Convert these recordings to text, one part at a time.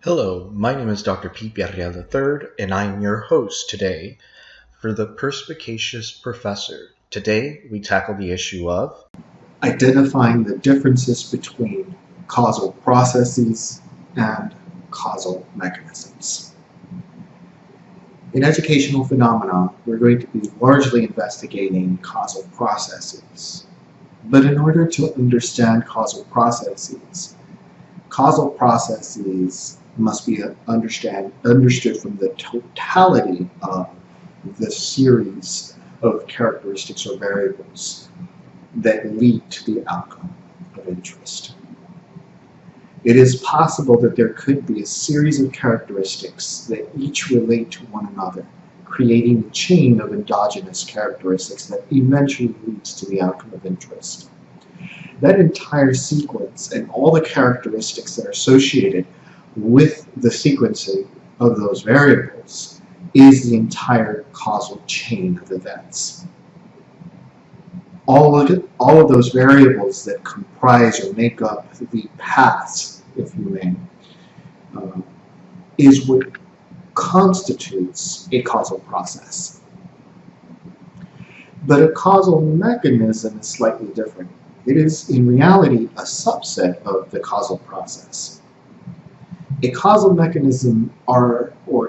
Hello, my name is Dr. Pete Villarreal III, and I'm your host today for the Perspicacious Professor. Today, we tackle the issue of identifying the differences between causal processes and causal mechanisms. In educational phenomena, we're going to be largely investigating causal processes. But in order to understand causal processes must be understood from the totality of the series of characteristics or variables that lead to the outcome of interest. It is possible that there could be a series of characteristics that each relate to one another, creating a chain of endogenous characteristics that eventually leads to the outcome of interest. That entire sequence and all the characteristics that are associated with the sequencing of those variables is the entire causal chain of events. All of those variables that comprise or make up the paths, if you may, is what constitutes a causal process. But a causal mechanism is slightly different. It is, in reality, a subset of the causal process. A causal mechanism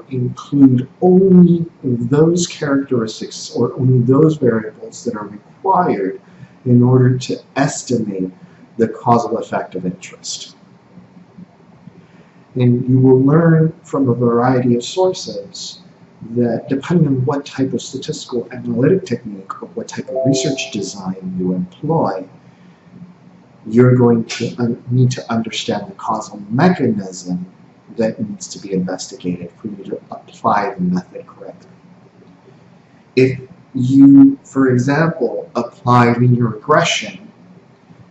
include only those characteristics or only those variables that are required in order to estimate the causal effect of interest. And you will learn from a variety of sources that depending on what type of statistical analytic technique or what type of research design you employ, you're going to need to understand the causal mechanism that needs to be investigated for you to apply the method correctly. If you, for example, apply linear regression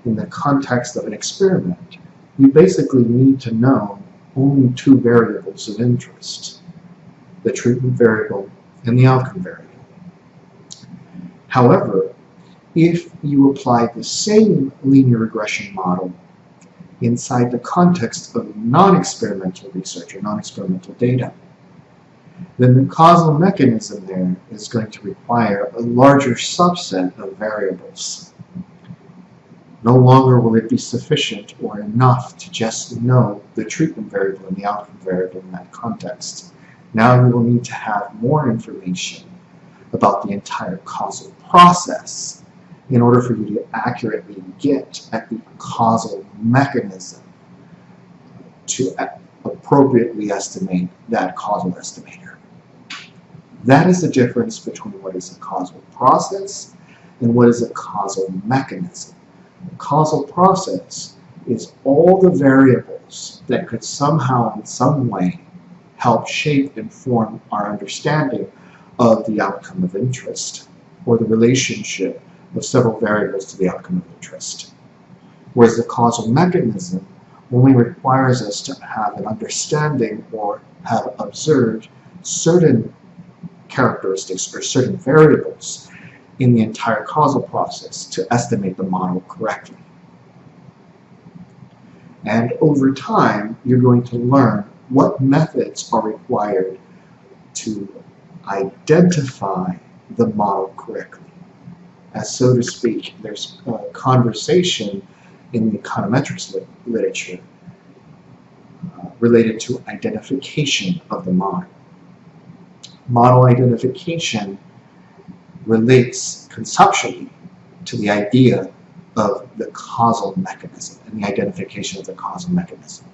in the context of an experiment, you basically need to know only two variables of interest, the treatment variable and the outcome variable. However, if you apply the same linear regression model inside the context of non-experimental research or non-experimental data, then the causal mechanism there is going to require a larger subset of variables. No longer will it be sufficient or enough to just know the treatment variable and the outcome variable in that context. Now you will need to have more information about the entire causal process in order for you to accurately get at the causal mechanism to appropriately estimate that causal estimator. That is the difference between what is a causal process and what is a causal mechanism. A causal process is all the variables that could somehow in some way help shape and form our understanding of the outcome of interest or the relationship of several variables to the outcome of interest. Whereas the causal mechanism only requires us to have an understanding or have observed certain characteristics or certain variables in the entire causal process to estimate the model correctly. And over time, you're going to learn what methods are required to identify the model correctly. As so to speak, there's a conversation in the econometrics literature related to identification of the model. Model identification relates conceptually to the idea of the causal mechanism and the identification of the causal mechanism.